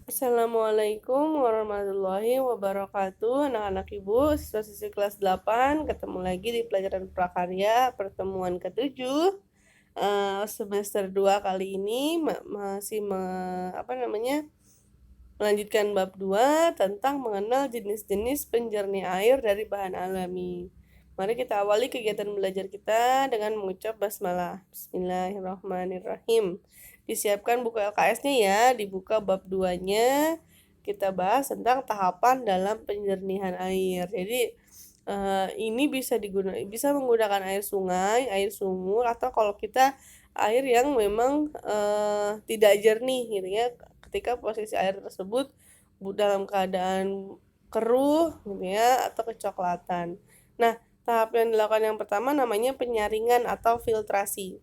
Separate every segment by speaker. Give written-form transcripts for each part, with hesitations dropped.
Speaker 1: Assalamualaikum warahmatullahi wabarakatuh. Anak-anak ibu, siswa-siswi kelas 8, ketemu lagi di pelajaran prakarya pertemuan ke-7 semester 2 kali ini masih melanjutkan bab 2 tentang mengenal jenis-jenis penjernih air dari bahan alami. Mari kita awali kegiatan belajar kita dengan mengucap basmalah. Bismillahirrahmanirrahim. Disiapkan buku LKS-nya ya, dibuka bab 2-nya. Kita bahas tentang tahapan dalam penjernihan air. Jadi ini bisa menggunakan air sungai, air sumur, atau kalau kita air yang memang tidak jernih gitu ya, ketika posisi air tersebut dalam keadaan keruh gitu ya atau kecoklatan. Nah, tahap yang dilakukan yang pertama namanya penyaringan atau filtrasi,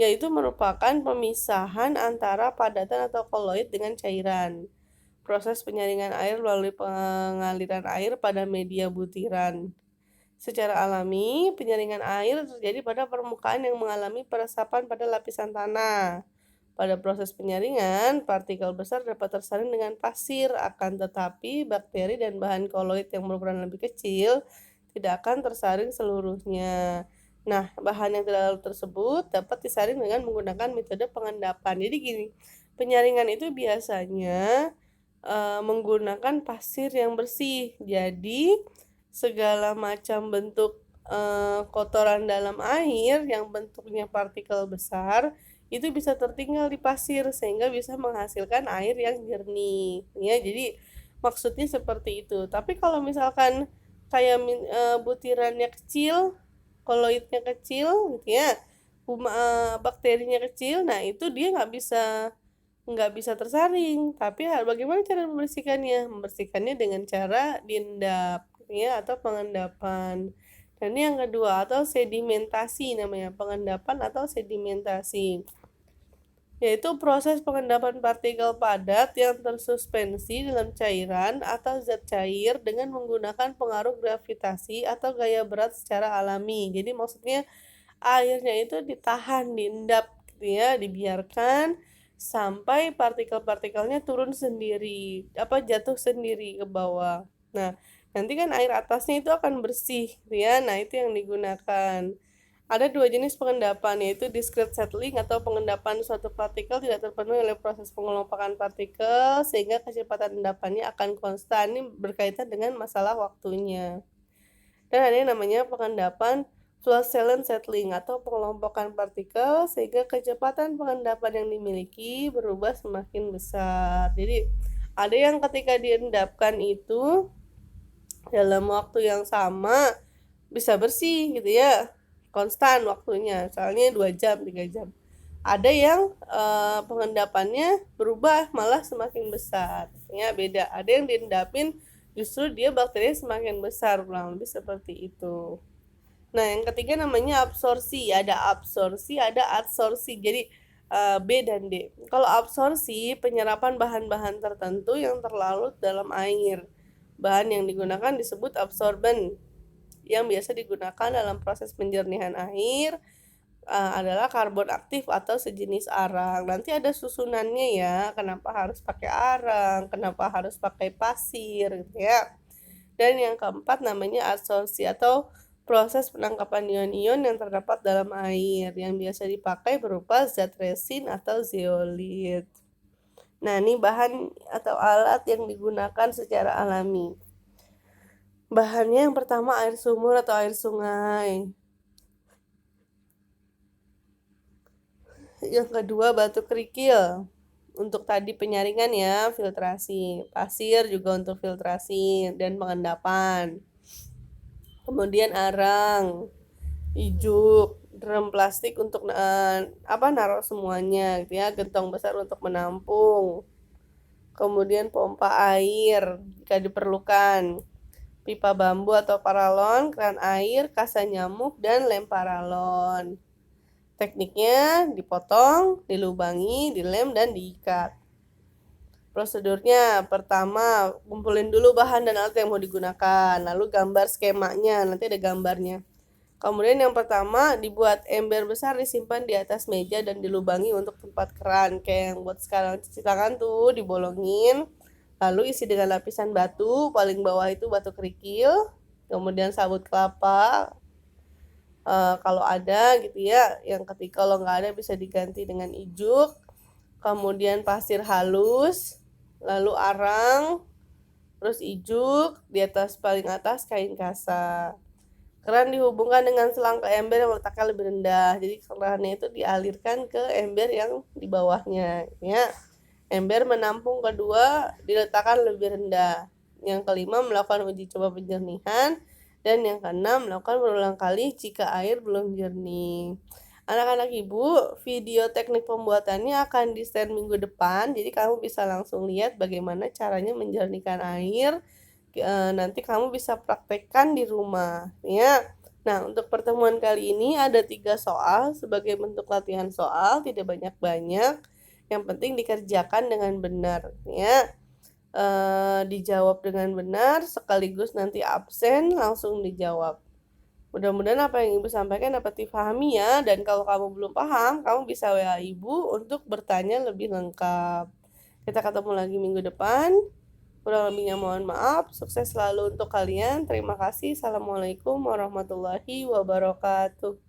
Speaker 1: yaitu merupakan pemisahan antara padatan atau koloid dengan cairan. Proses penyaringan air melalui pengaliran air pada media butiran. Secara alami, penyaringan air terjadi pada permukaan yang mengalami peresapan pada lapisan tanah. Pada proses penyaringan, partikel besar dapat tersaring dengan pasir, akan tetapi bakteri dan bahan koloid yang berukuran lebih kecil tidak akan tersaring seluruhnya. Nah, bahan yang tidak tersebut dapat disaring dengan menggunakan metode pengendapan. Jadi gini, penyaringan itu biasanya menggunakan pasir yang bersih. Jadi, segala macam bentuk kotoran dalam air yang bentuknya partikel besar itu bisa tertinggal di pasir sehingga bisa menghasilkan air yang jernih ya. Jadi maksudnya seperti itu. Tapi kalau misalkan kayak butirannya kecil, koloidnya kecil gitu ya, bakterinya kecil, nah itu dia nggak bisa tersaring. Tapi bagaimana cara membersihkannya dengan cara diendap ya atau pengendapan. Dan yang kedua atau sedimentasi, namanya pengendapan atau sedimentasi, yaitu proses pengendapan partikel padat yang tersuspensi dalam cairan atau zat cair dengan menggunakan pengaruh gravitasi atau gaya berat secara alami. Jadi maksudnya airnya itu ditahan, diendap gitu ya, dibiarkan sampai partikel-partikelnya turun sendiri, jatuh sendiri ke bawah. Nah, nanti kan air atasnya itu akan bersih gitu ya. Nah, itu yang digunakan. Ada dua jenis pengendapan, yaitu discrete settling atau pengendapan suatu partikel tidak terpenuhi oleh proses pengelompokan partikel sehingga kecepatan endapannya akan konstan. Ini berkaitan dengan masalah waktunya. Dan ada yang namanya pengendapan Flagellant settling atau pengelompokan partikel sehingga kecepatan pengendapan yang dimiliki berubah semakin besar. Jadi ada yang ketika diendapkan itu dalam waktu yang sama bisa bersih gitu ya, konstan waktunya, misalnya 2 jam 3 jam. Ada yang pengendapannya berubah malah semakin besar ya, beda. Ada yang diendapin justru dia bakterinya semakin besar, kurang lebih seperti itu. Nah, yang ketiga namanya absorpsi. Ada absorpsi, ada adsorpsi. Jadi B dan D. Kalau absorpsi, penyerapan bahan-bahan tertentu yang terlarut dalam air. Bahan yang digunakan disebut absorben. Yang biasa digunakan dalam proses penjernihan air adalah karbon aktif atau sejenis arang. Nanti ada susunannya ya, kenapa harus pakai arang, kenapa harus pakai pasir gitu ya. Dan yang keempat namanya adsorpsi atau proses penangkapan ion-ion yang terdapat dalam air yang biasa dipakai berupa zat resin atau zeolit. Nah, ini bahan atau alat yang digunakan secara alami. Bahannya yang pertama air sumur atau air sungai. Yang kedua batu kerikil untuk tadi penyaringan ya, filtrasi. Pasir juga untuk filtrasi dan pengendapan. Kemudian arang, ijuk, drum plastik untuk naruh semuanya gitu ya, gentong besar untuk menampung. Kemudian pompa air jika diperlukan, pipa bambu atau paralon, keran air, kasa nyamuk, dan lem paralon. Tekniknya dipotong, dilubangi, dilem, dan diikat. Prosedurnya, pertama kumpulin dulu bahan dan alat yang mau digunakan, lalu gambar skemanya, nanti ada gambarnya. Kemudian yang pertama, dibuat ember besar disimpan di atas meja dan dilubangi untuk tempat keran. Kayak yang buat sekarang cuci tangan tuh dibolongin. Lalu isi dengan lapisan batu, paling bawah itu batu kerikil. Kemudian sabut kelapa, kalau ada gitu ya. Yang ketiga kalau nggak ada bisa diganti dengan ijuk. Kemudian pasir halus, lalu arang, terus ijuk, di atas paling atas kain kasa. Keran dihubungkan dengan selang ke ember yang letaknya lebih rendah. Jadi kerannya itu dialirkan ke ember yang di bawahnya. Ya, ember menampung kedua diletakkan lebih rendah. Yang kelima melakukan uji coba penjernihan. Dan yang keenam melakukan berulang kali jika air belum jernih. Anak-anak ibu, video teknik pembuatannya akan di-share minggu depan. Jadi kamu bisa langsung lihat bagaimana caranya menjernihkan air. Nanti kamu bisa praktekkan di rumah ya. Nah, untuk pertemuan kali ini ada 3 soal sebagai bentuk latihan soal, tidak banyak-banyak. Yang penting dikerjakan dengan benar ya. Dijawab dengan benar sekaligus nanti absen langsung dijawab. Mudah-mudahan apa yang Ibu sampaikan dapat dipahami ya. Dan kalau kamu belum paham, kamu bisa WA Ibu untuk bertanya lebih lengkap. Kita ketemu lagi minggu depan. Kurang lebihnya mohon maaf. Sukses selalu untuk kalian. Terima kasih. Assalamualaikum warahmatullahi wabarakatuh.